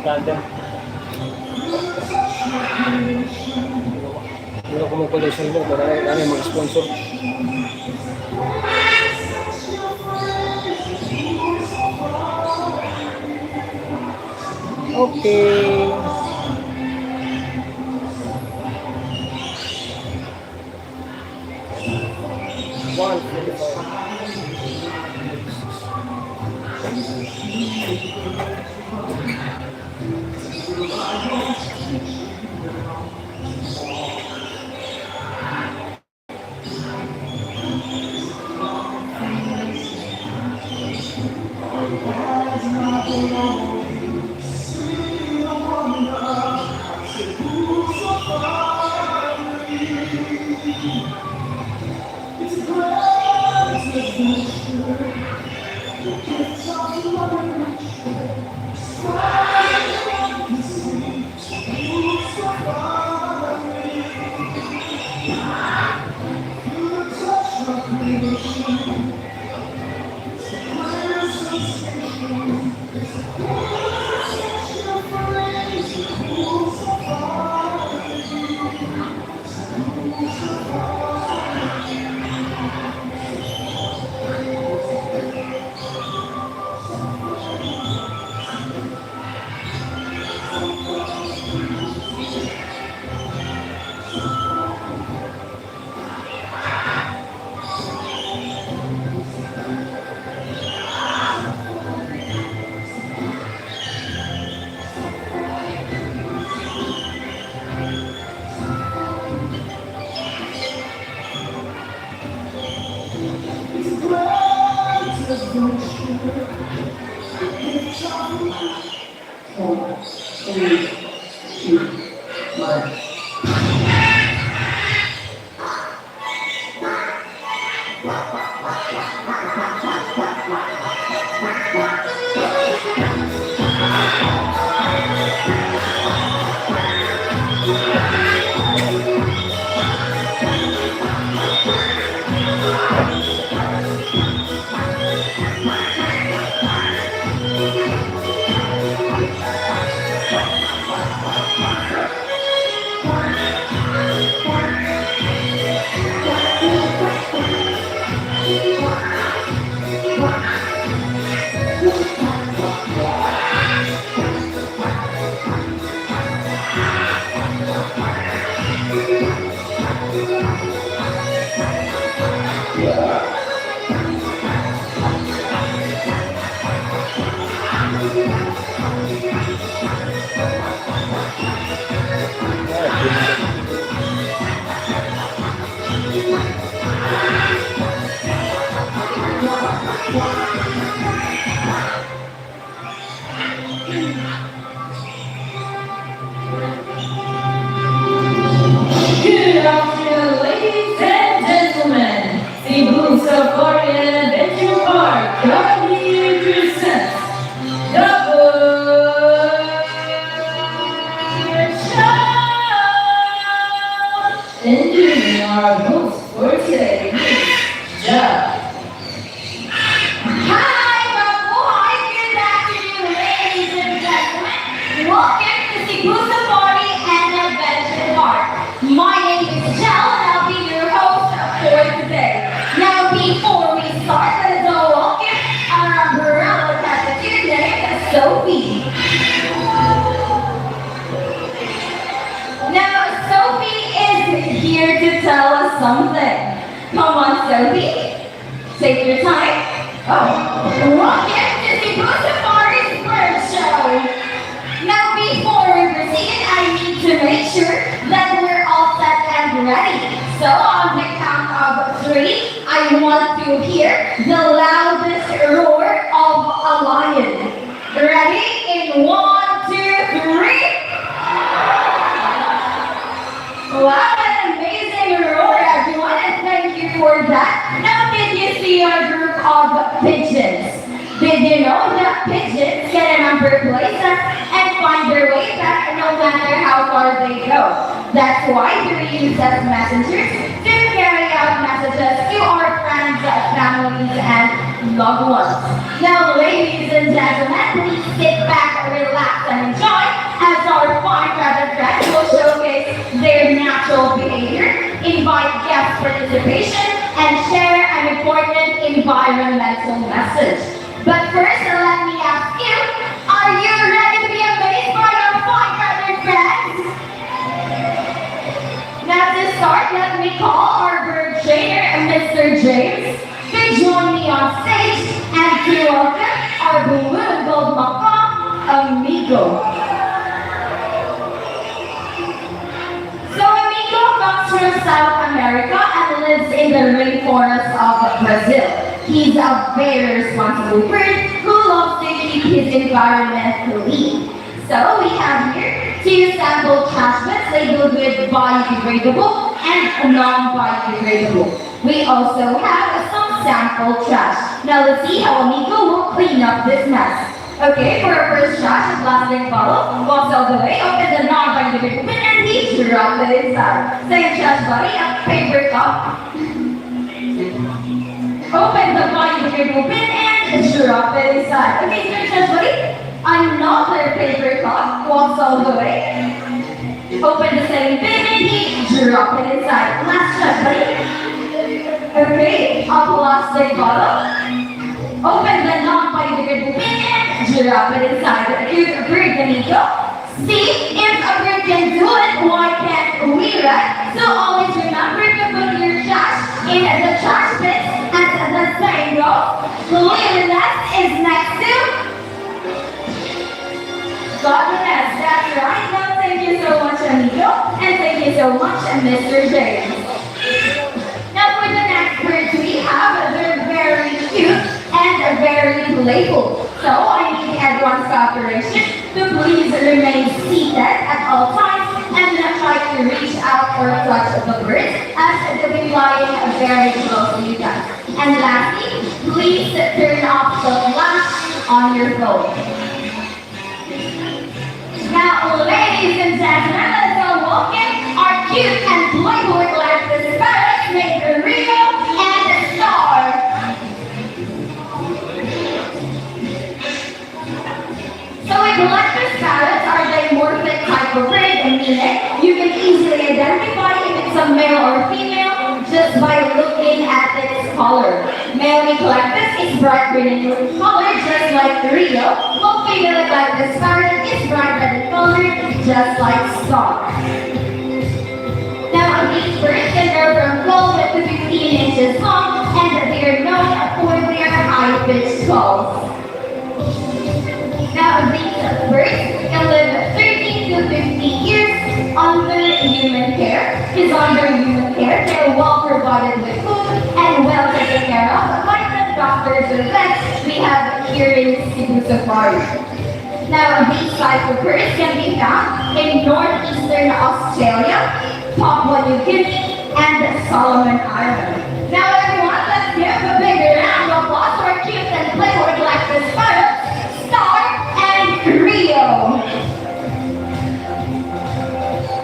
importante. Hindi ako kumukuloy sa inyo, marami mag-sponsor. Okay. Good afternoon, ladies and gentlemen. Cebu Safari and Adventure Park proudly presents the Show. Introducing our host for today, Miss Ja. Hi, Macaw. Good afternoon, ladies and gentlemen. Welcome to Cebu Safari and Adventure Park. My name is Jel, and I'll be your host for today. Now, before we start, let's all welcome our umbrella passenger named Sophie. Now, Sophie is here to tell us something. Come on, Sophie. Take your time. Oh, welcome to Cebu Safari's bird show. Now, before we proceed, I need to make sure that we're all set and ready. So, on the count of three, I want to hear the loudest roar of a lion. Ready? In 1, 2, 3. Wow, an amazing roar, everyone, and thank you for that. Now, did you see our group of pigeons? Did you know that pigeons can remember places and find their way back no matter how far they go? That's why they're used as messengers to carry out messages to our friends, families, and loved ones. Now, ladies and gentlemen, please sit back, relax, and enjoy natural behavior, invite guest participation, and share an important environmental message. But first, let me ask you, are you ready to be amazed by your five-colored friends? Now to start, let me call our bird trainer, Mr. James, to join me on stage and to welcome our balloon gold macaw, Amigo. So Amigo comes from South America and lives in the rainforest of Brazil. He's a very responsible bird who loves to keep his environment clean. So we have here 2 sample trash bins labeled with biodegradable and non-biodegradable. We also have some sample trash. Now let's see how Amigo will clean up this mess. Okay, for our first trash, a plastic bottle walks all the way, open the non-biodegradable bin and he drops it inside. Second trash buddy, a paper cup. Open the biodegradable bin and drop it inside. Okay, third trash buddy. Another paper cup walks all the way. Open the second bin and he drop it inside. Last trash buddy. Okay, a plastic bottle. Open the non-biodegradable bin and drop it inside. Here's a bird, Amigo. See, if a bird can do it, why can't we, right? So always remember to put your trash in the trash bin, and the saying goes, cleanliness is next to godliness. That's right. Now thank you so much, Amigo, and thank you so much, Mr. James. Now for the next birds we have, they're very cute and very playful. So I need everyone's cooperation to please remain seated at all times and not try to reach out or touch the birds as they'll be flying very close to you guys. And lastly, please turn off the flash on your phone. Now, ladies and gentlemen, let's all welcome our cute and playful galactic parrots named Rio and Star. So galactic parrots are dimorphic type of bird, meaning you can easily identify if it's a male or female just by looking at its color. Male galactus is bright green in color, just like Rio, while female galactus parrot is bright red in color, just like Star. Now, these birds can grow from 12 to 15 inches long, and they are known for their high-pitched calls. Now, these birds can live 13 to 15 years under human care. Is under human care, they're well provided with food and well taken care of by the doctors or vets we have here in Cebu Safari. Now, these types of birds can be found in northeastern Australia, Papua New Guinea, and Solomon Islands. Now, everyone, let's give a big round of applause for our cute and playful galactic parrots, Star and Rio.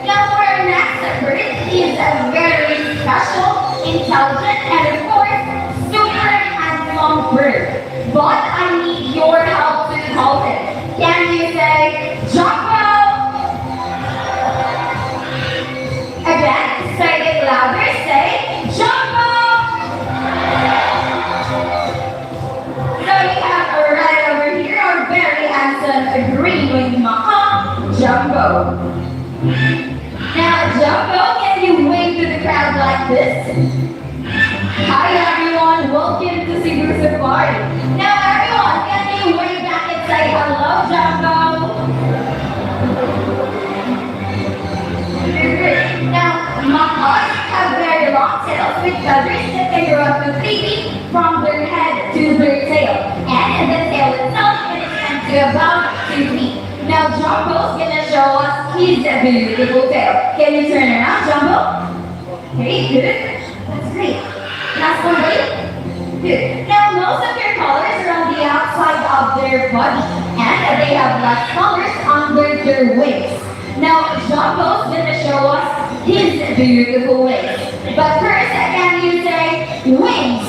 Now, for our next bird, he is a very special, intelligent, and of course, super handsome bird. But I need your help to call him. Can you say Jumbo? Again, say it louder. Say Jumbo. So we have right over here our very handsome green-winged macaw, Jumbo. Now, Jumbo, can you wave to the crowd like this? Hi everyone, welcome to Cebu Safari. Now everyone, can you wave back and say hello, Jumbo? Now, macaws have very long tails with feathers that can grow up to 3 feet from their head to their tail. And the tail itself can extend to about 2 feet. Now, Jumbo's gonna show us his beautiful tail. Can you turn around, Jumbo? Okay, good. That's great. Last one, buddy. Good. Now, most of their colors are on the outside of their body, and they have less colors under their wings. Now, Jumbo's gonna show us his beautiful wings. But first, can you say wings?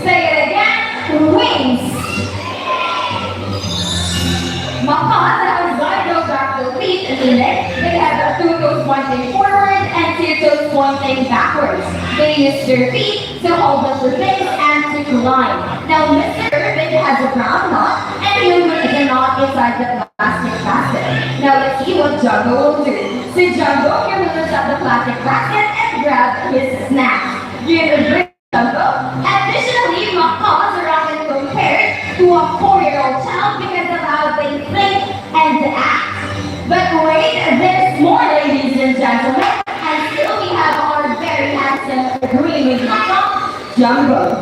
Say it again, wings. Macaws have rhino-dactyl feet moving backwards. They use their feet to hold up the things and to climb. Now, Mr. Urban has a brown knot, and he will put the knot inside the plastic basket. Now, let's see what Jungle will do. So, Jungle, he will lift up the plastic basket and grab his snack. You're the great Jungle. Additionally, macaws are often compared to a 4-year-old child because of how they think and act. But wait, there's more, ladies and gentlemen. And still we have our very handsome green macaw, Jungle.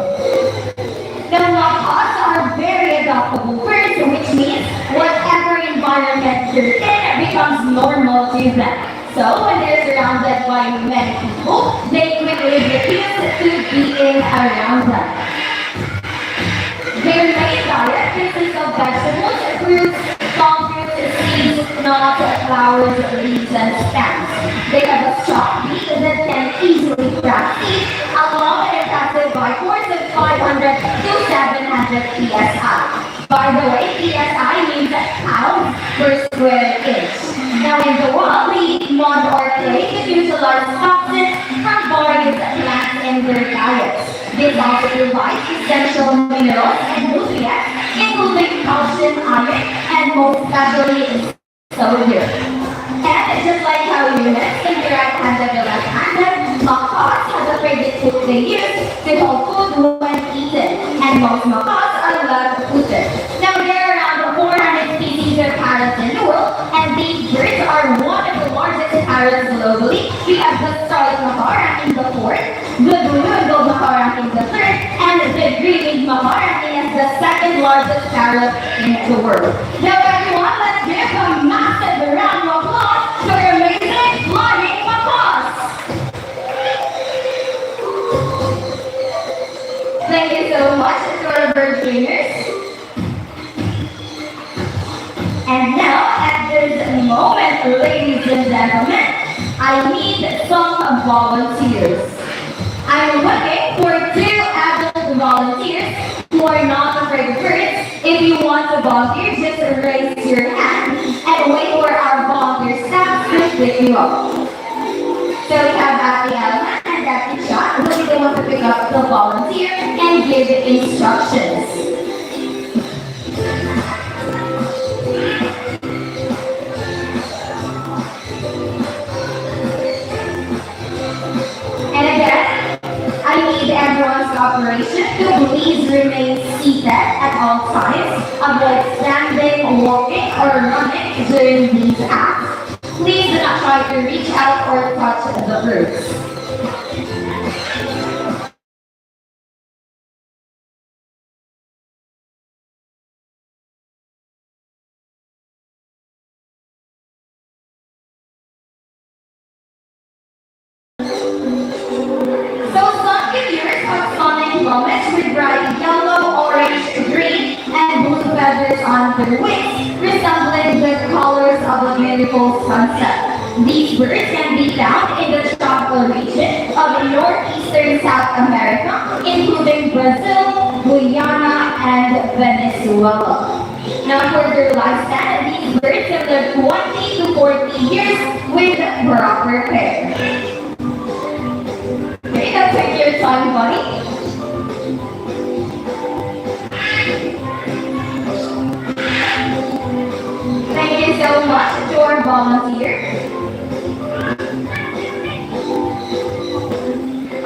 Now, macaws are very adaptable birds, which means whatever environment they're in becomes normal to them. So when they're surrounded by many people, they quickly get used to being around them. Their main diet consists of vegetables, fruits, palm fruits, seeds, nuts, flowers, leaves, and stems. They have a strong beak that can easily crack teeth, along with impressive bite force of 500 to 700 psi. By the way, psi means pounds per square inch. Now in the wild, they eat mud or clay to utilize toxins from various plants in their diets. This also provides essential minerals and nutrients, including calcium, iron, and most especially sodium. And just like how humans can be right-handed or left-handed, macaws have a favorite tool they use to hold food when eaten, and most macaws are left-footed. Now there are around 400 species of parrots in the world, and these birds are one of the largest parrots globally. We have the scarlet macaw ranking the fourth, the blue and gold macaw ranking the third, and the green macaw ranking as the second largest parrot in the world. Now everyone, let's give a massive round of applause for amazing flying macaws! Thank you so much to our bird trainers. And now, at this moment, ladies and gentlemen, I need some volunteers. I'm looking for 2 adult volunteers who are not afraid of birds. If you want to volunteer, just raise your hand and wait for our volunteer staff to pick you up. So we have Ate Alma and Ate John who is the one to pick up the volunteer and give instructions. And again, I need everyone's cooperation to please remain seated at all times, avoid standing, walking, or running during these acts. Please do not try to reach out or touch the fruits. With bright yellow, orange, green, and blue feathers on their wings, resembling the colors of a beautiful sunset. These birds can be found in the tropical region of northeastern South America, including Brazil, Guyana, and Venezuela. Now for their lifespan, these birds can live 20 to 40 years with proper care. Okay, now take your time, buddy. Thank you so much to our volunteer.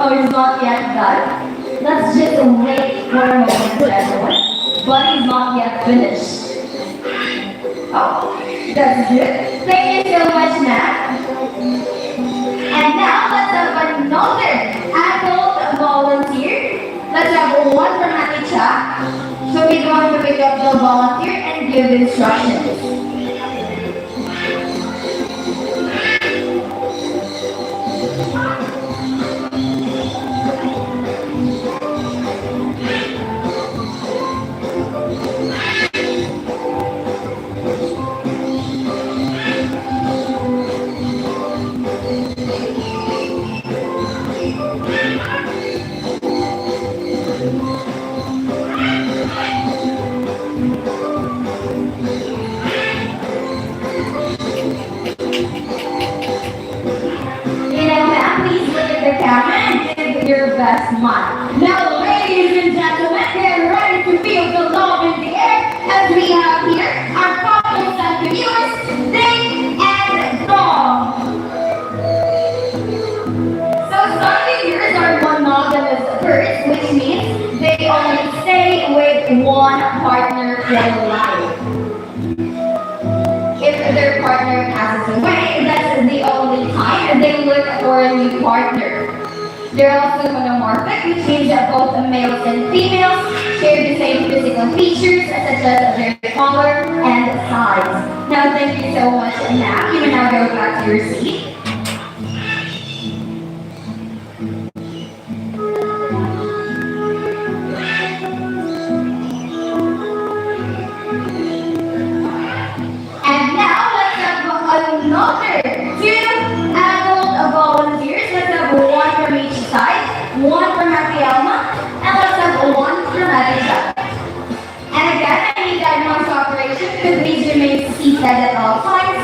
Oh, he's not yet done. Let's just wait for a moment, everyone. But he's not yet finished. Oh, that's good. Thank you so much, Nat. And now let's have another adult volunteer. Let's have one from Aticha. So we're going to pick up the volunteer and give instructions. their life. If their partner passes away, that's the only time they look for a new partner. They're also monomorphic, which means that both males and females share the same physical features, such as their color and size. Now, thank you so much, Nat. You may now go back to your seat. And now let's have another two adult volunteers. Let's have one from each side, one from Macaw, and let's have one from Atisha. And again, I need that noise operation to please remain seated at all times.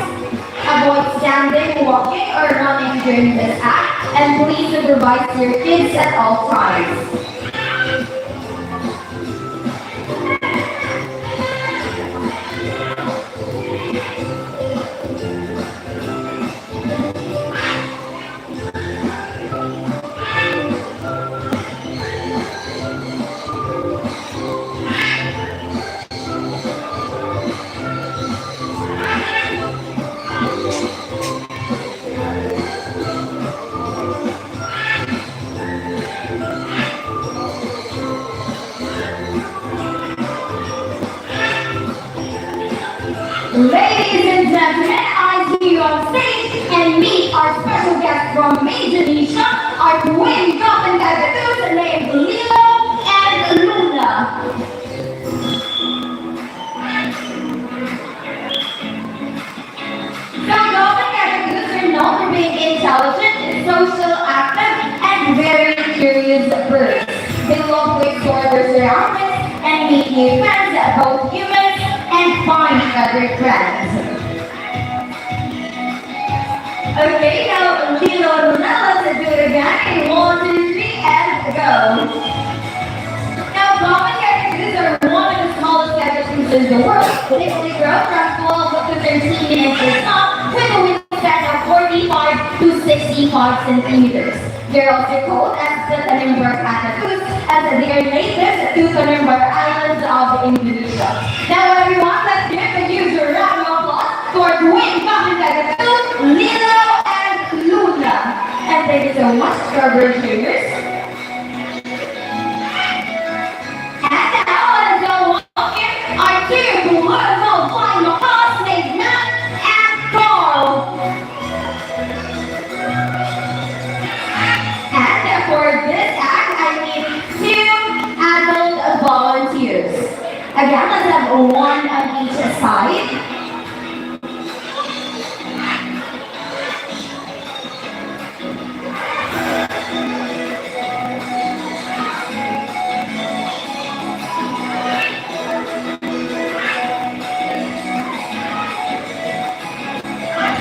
Avoid standing, walking, or running during this act, and please supervise your kids at all times. Ladies and gentlemen, I see you on stage and meet our special guest from Indonesia, our twin golden cockadoos named Lilo and Luna. So golden cockadoos are known for being intelligent, social, active, and very curious birds. They love to explore their surroundings and meet new friends, both humans and find other friends. Okay, now Lilo and Luna, let's do it again. 1, 2, 3, and go. Now, common cactuses are one of the smallest cactuses in the world. They only grow from 12 to 13 inches tall with a wingspan of 45 to 65 centimeters. They're also called as the Tanimbar cactus, as they are native to Tanimbar Islands of Indonesia. Now everyone, let's give a huge round of applause for twin common cactus, Lilo and Luna. And thank you so much, Strawberry Juniors. And now let's go welcome our two wonderful flying macaws named Nat and Carl. And for this act, I need two adult volunteers. Again, let's have one on each side.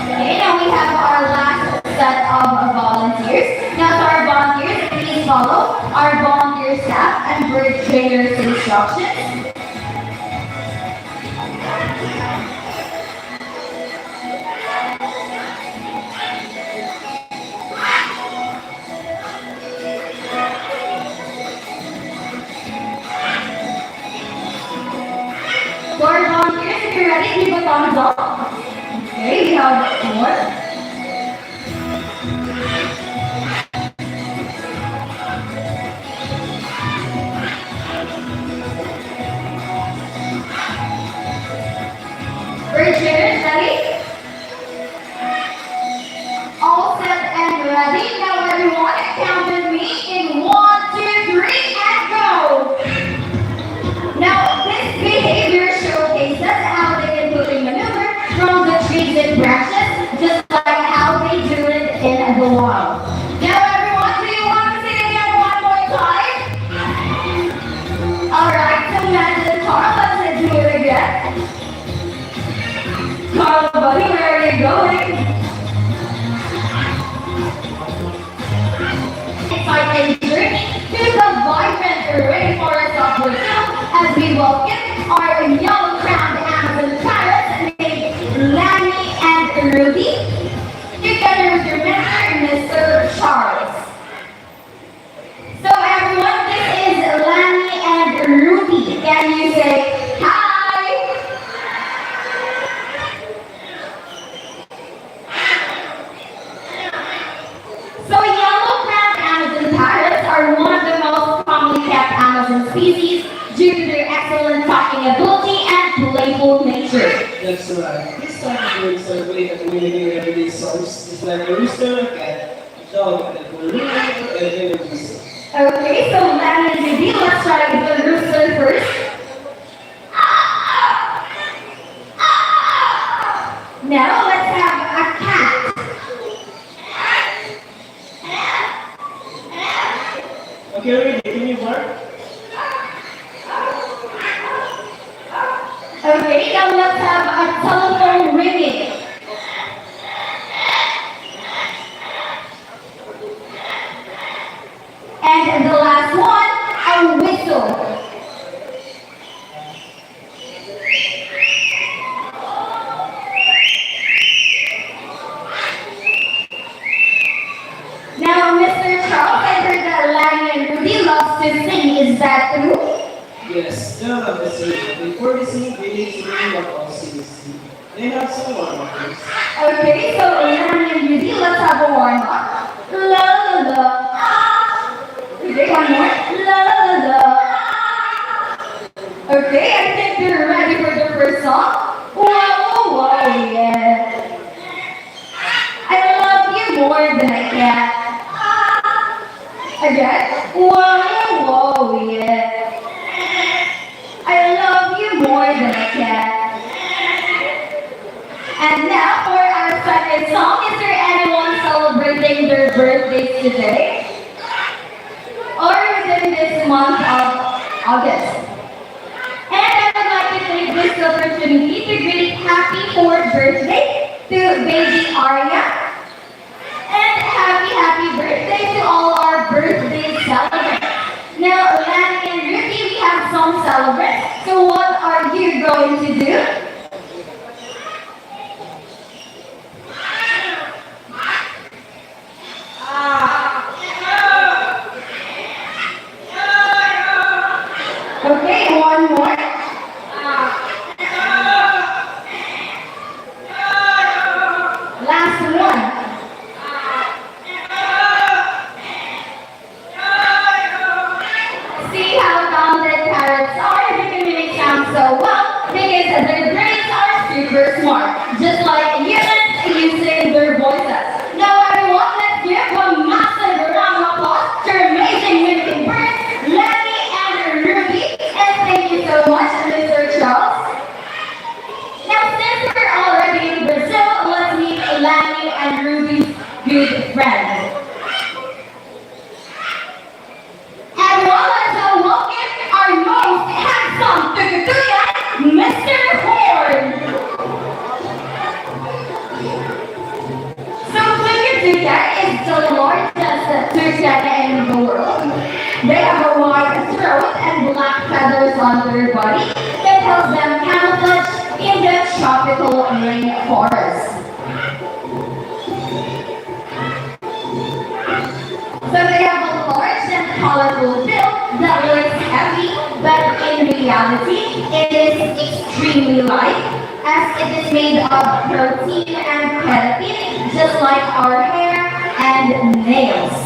Okay, now we have our last set of volunteers. Now to our volunteers, please follow our volunteer staff and bird trainers instructions. For our volunteers, if you're ready, give a thumbs up. Okay, we have more. Bird trainers, ready? All set and ready. Now everyone, count with me in 1, 2, 3, and go. Now this behavior showcases how they can quickly maneuver from the trees and branches, just like how they do it in the wild. Now everyone, do you want to sing again one more time? Alright, so Matt and Carl, let's do it again. Carl, buddy, where are you going? Exciting journey to the vibrant rainforest of Brazil as we welcome our yellow-crowned Amazon parrots named Lanny and Ruby, together with your mentor, Mr. Charles. So everyone, this is Lanny and Ruby. Can you say hi? species due to their excellent talking ability and playful nature. That's right. This type of birds are great at communicating everyday sounds, just like a rooster, a cat, a dog, and a balloon, and energies. Okay, so Lamb and Ruby, let's try the rooster first. Now let's have a cat. Okay, ready? Can you bark? Okay, now let's have a telephone ringing. And the last one, a whistle. Now, Mr. Charles, I heard that Lanny and Rudy loves to sing. Is that true? Yes, they love the singing. Before they sing, they need to know what all singers do. They have some warm-ups. Okay, so Lanny and Rudy, let's have a warm-up. La la la. Ah. Okay, one more. La la la. Okay, I think you're ready for the first song. Whoa, whoa, yeah. I love you more than I can. Again. Whoa, whoa, yeah. I love you more than I can. And now for our second song, is there anyone celebrating their birthdays today? Or within this month of August? And I would like to take this opportunity to greet happy 4th birthday to baby Arya. And happy birthday to all our birthday celebrants. Now, Lanny and Rudy, we have some celebrants. So what are you going to do? Okay, one more. Last one. See how talented parrots are? They communicate sound so well because their brains are super smart, just like humans using their voices. Now, everyone, let's give a massive round of applause to our amazing mimicking birds, Lanny and Ruby. And thank you so much, Mr. Charles. Now, since we're already in Brazil, let's meet Lanny and Ruby's good friend. Everyone, let's welcome our most handsome toucan, Mr. Horn. So, toucan is the largest toucan in the world. They have a wide throat and black feathers on their body that helps them camouflage in the tropical rainforest. So they have a large and colorful bill that looks heavy, but in reality, it is extremely light, as it is made of protein and keratin, just like our hair and nails.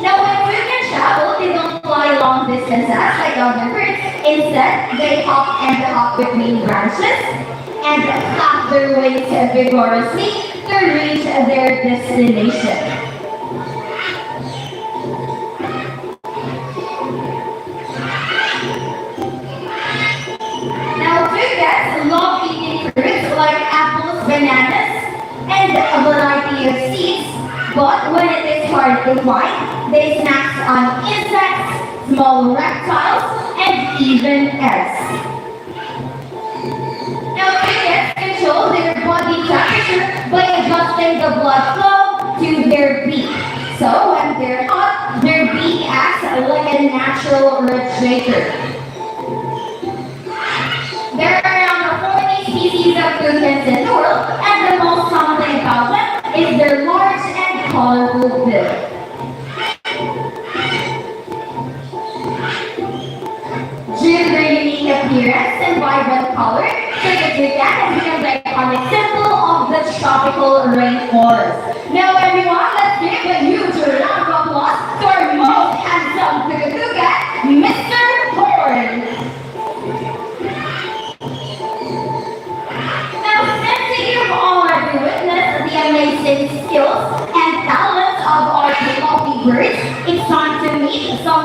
Now, when toucans travel, they don't fly long distances like other birds. Instead, they hop and hop between branches and flap their wings vigorously to reach their destination. Now, toucans love eating fruits like apples, bananas, and a variety of seeds, but when it is hard to find, they snack on insects, small reptiles, and even eggs. Now, toucans control their body temperature by adjusting the blood flow to their beak. So, when they're hot, their beak acts like a natural refrigerator. There are around 40 species of toucans in the world, and the most common thing about them is their large and colorful bill. Due to their unique appearance and vibrant color, toucan has become the iconic symbol of the tropical rainforest. Now, everyone, let's give a huge round of applause to our most handsome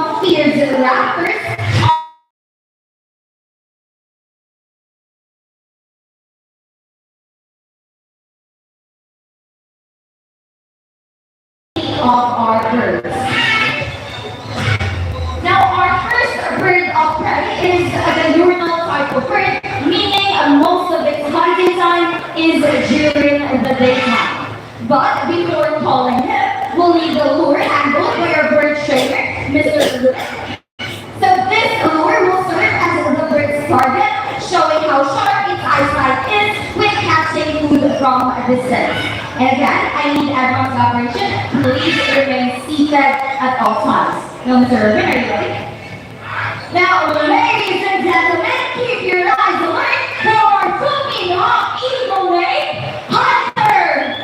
some fierce rappers of our birds. Now, our first bird of prey is the diurnal type of bird, meaning most of its hunting time is during the daytime. But before calling him, we'll need the lure handled by our bird trainer, Mr. Lewis. So this lure will serve as the bird's target, showing how sharp its eyesight is when catching food from a distance. And again, I need everyone's cooperation. Please remain seated at all times. Now, Mr. Urban, are you ready? Now, ladies and gentlemen, keep your eyes alert for our cooking hot eagle named Hunter.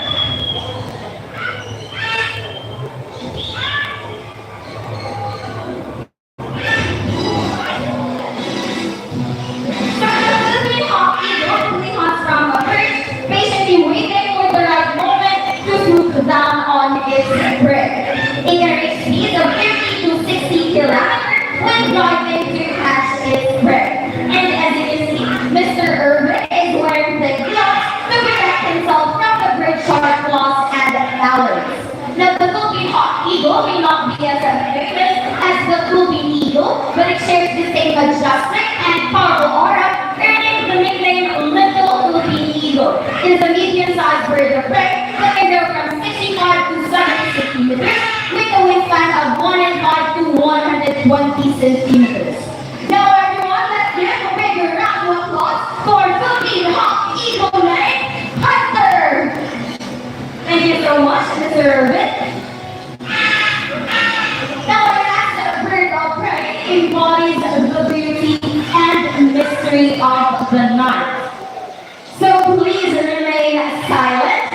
So, the Philippine hawk eagle typically hunts from a perch, patiently waiting for the right moment to swoop down on its prey. It can reach speeds of 50 to 60 kilometers when diving to catch its prey. And as you can see, Mr. Urban is wearing thick gloves to protect himself from the bird sharp claws and talons. Now, the Philippine hawk eagle may not be as famous as the Philippine eagle, but it shares the same majestic and powerful aura, earning the nickname Little Philippine Eagle. It is a medium-sized bird of prey that can go from 65 to 70 centimeters with a wingspan of 105 to 120 centimeters. Now, everyone, let's give a big round of applause for Philippine hawk eagle named Hunter. Thank you so much, Mr. Urban. Now, our last bird of prey embodies the beauty and mystery of the night. So please remain silent,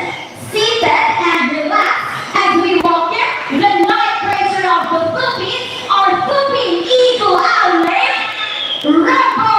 seated, and relax as we welcome the night creature of the Philippines, our Philippine eagle owl named Rambo.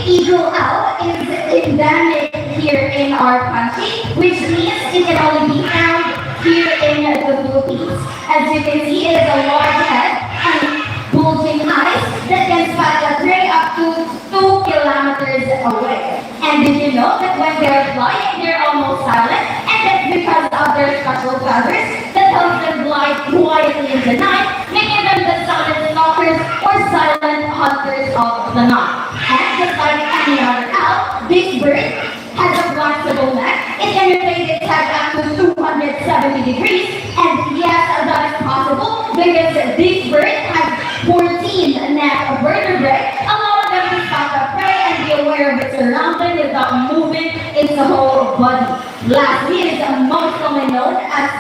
Eagle owl is endemic here in our country, which means it can only be found here in the Philippines. As you can see, it is a large head and bulging eyes that can spot the prey up to 2 kilometers away. And did you know that when they're flying, they're almost silent? And that's because of their special feathers that help them glide quietly in the night, making them the silent stalkers or silent hunters of the night. And just like any other owl, this bird has a flexible neck. It can rotate its head up to 270 degrees. And yes, that is possible because this bird has 14 neck vertebrae, allowing them to spot the prey and be aware of its surroundings without moving its whole body. Lastly, it is most commonly known as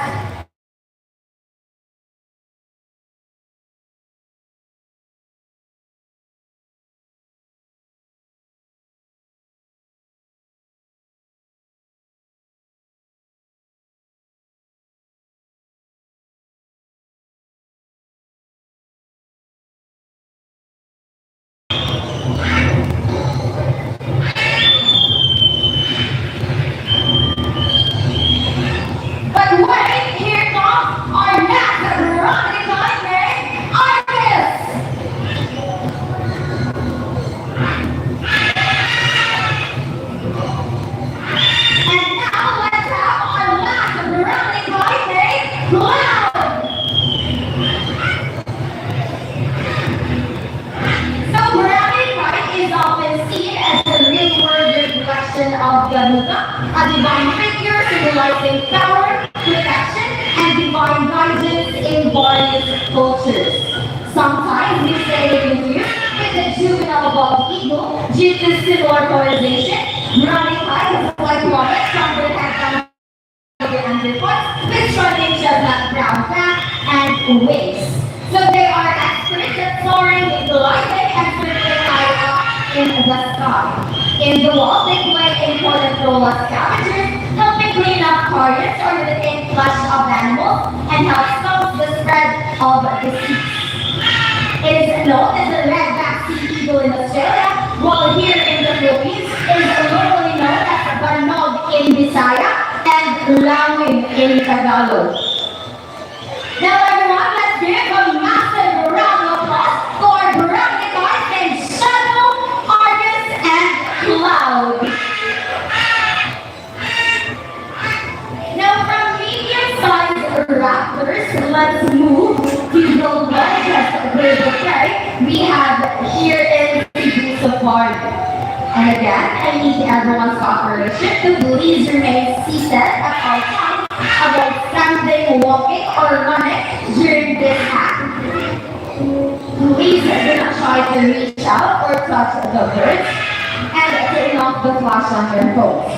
a divine figure symbolizing power, protection, and divine guidance in various cultures. Sometimes we say it confused with the juvenile bald eagle due to similar polarization. Brownie high is like rocket from the head down to the underparts with striking chestnut brown fat and wings. So they are experts at soaring, gliding, and circling high up in the sky. In the wall, they play an important role as scavengers, helping clean up carrions or retain flesh of animals and help stop the spread of disease. It is known as the red-backed sea eagle in Australia, while here in the Philippines it is locally known as Barnog in Bisaya and Lawin in Tagalog. Now everyone, let's give a massive round of applause for Barangay Guys named Shadow, Argus, and Cloud. Now from medium-sized raptors, let's move to the largest bird of prey we have here in Cebu Safari. And again, I need everyone's cooperation to please remain seated at all times, avoid standing, walking, or running during this act. Please do not try to reach out or touch the birds, and turn off the flash on your phones.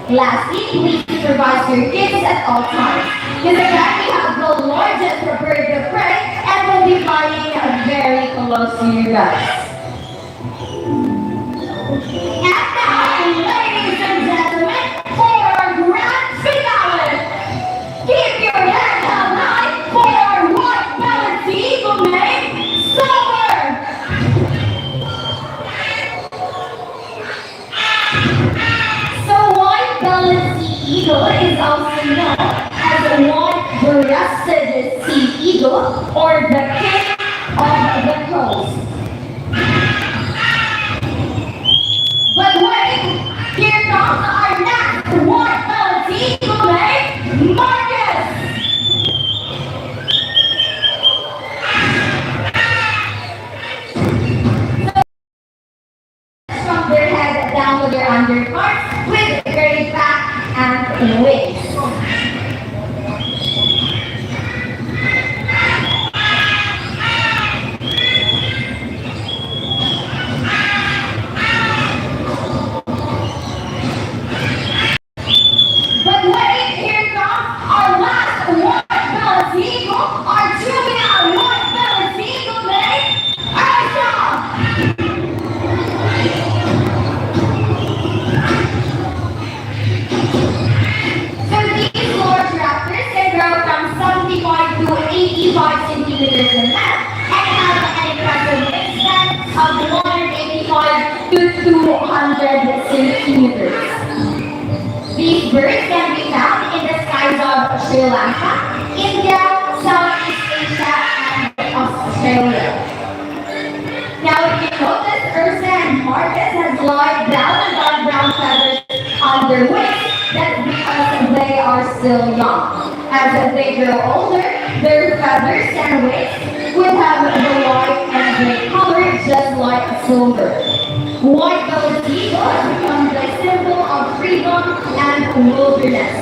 Lastly, please supervise your kids at all times. Because again, we have the largest bird of prey and will be flying very close to you guys. And now, ladies and gentlemen, for our grand finale, keep your head held high for our white-bellied sea eagle named Silver. So white-bellied sea eagle is also known as the white-breasted sea eagle or the king of the coast. But wait, here comes our next white-bellied sea eagle named Marcus. From their head down to their underparts with great back and wings. But wait, here comes our last white-bellied sea eagle, our juvenile white-bellied sea eagle named Elsa. So these large raptors can grow from 75 to 85 centimeters in length and have an impressive wingspan of 185 to 200 centimeters. These birds can be found in the skies of Sri Lanka, India, Southeast Asia, and Australia. Now, if you notice, Ursa and Marcus has light brown and dark brown feathers on their wings. That's because they are still young. As they grow older, their feathers and wings would have the white and gray color, just like silver. White-bellied eagle has become the symbol of freedom and wilderness.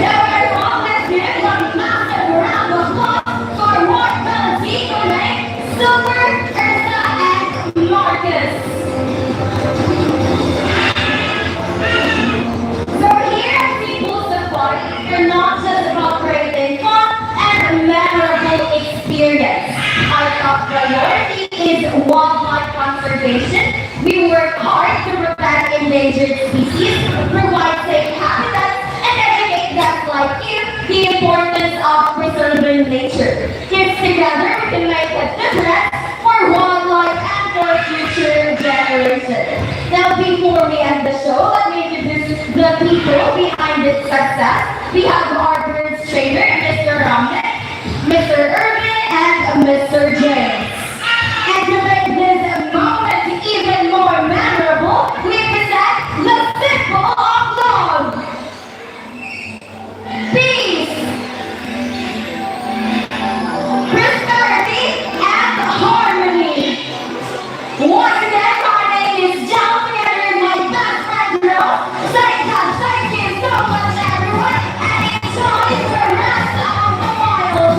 Now, everyone, let's give a massive round of applause for white-bellied eagle named Silver, Ursa, and Marcus. So here at Cebu Safari, we're not just about creating fun and memorable experience. Our top priority is wildlife conservation. We work hard to protect endangered species, provide safe habitats, and educate guests like you the importance of preserving nature. Kids together, we can make a difference for wildlife and for future generations. Now, before we end the show, let me introduce the people behind its success. We have our birds trainer, Mr. Ramnet, Mr. Irvin, and Mr. James. And to make this moment even more memorable, we present the symbol of love, peace, prosperity, and harmony. Once again, my name is John, together with my best friend Rose. Thank you so much, everyone, and enjoy the rest of the wild.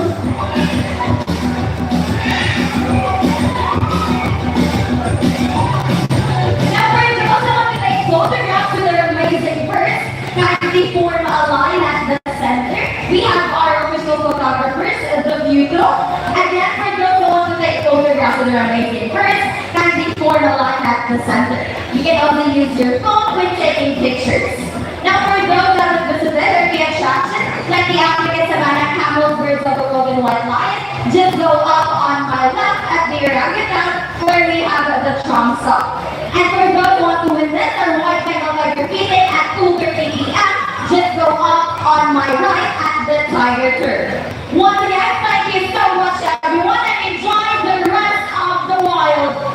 Now, for those who want to take photographs with their amazing birds, kindly form a line at the center. We have our official photographers, the Bugle. Again, for those who want to take photographs with their amazing birds, kindly for the line at the center. You can also use your phone when taking pictures. Now for those that have visited or the attraction, like the African Savannah camel, birds of the road, and white lion, just go up on my left at the orangutan where we have the trunk song. And for those who want to witness or watch my live repeated at 2:30 p.m., just go up on my right at the tiger turf. Once again, thank you so much everyone and enjoy the rest of the wild.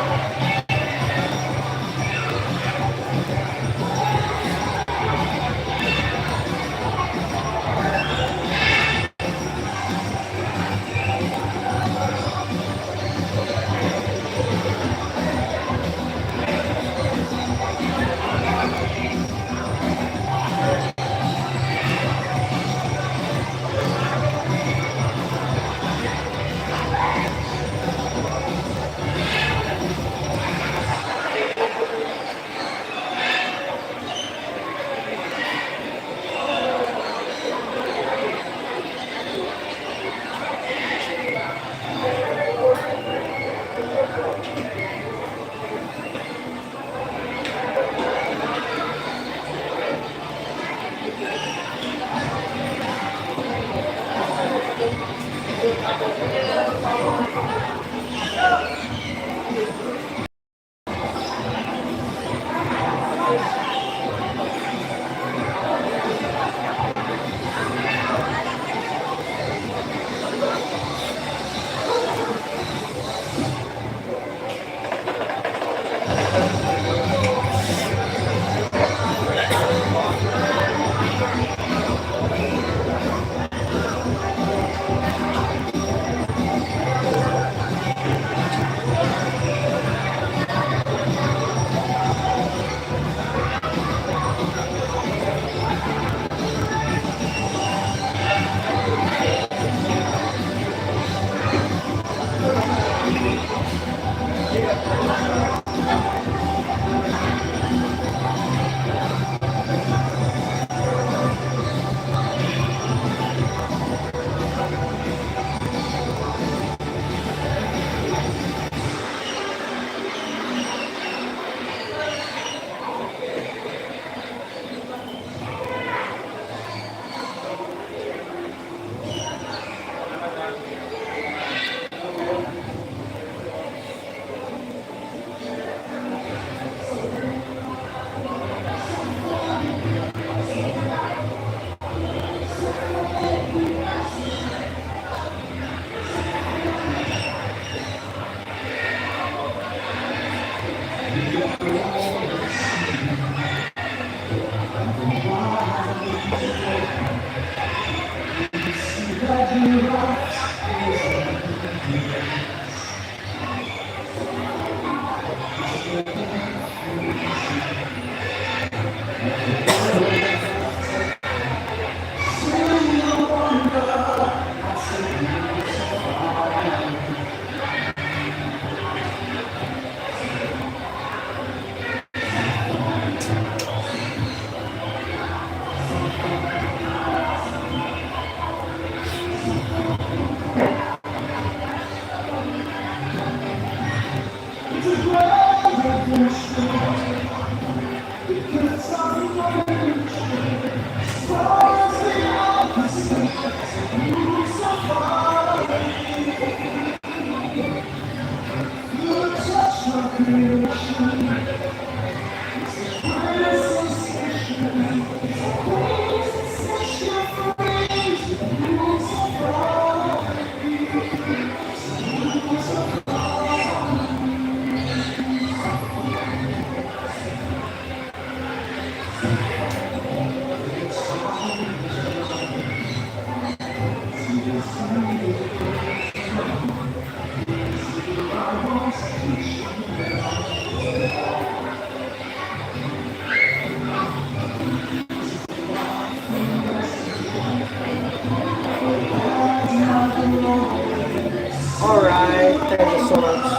Alright, thank you so much.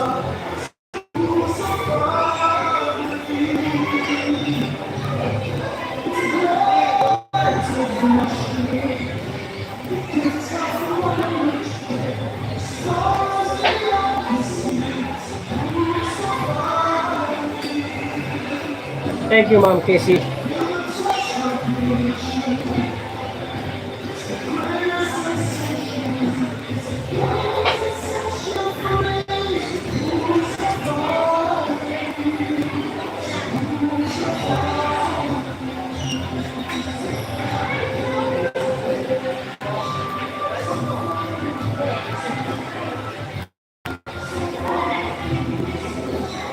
Thank you, Ma'am Casey.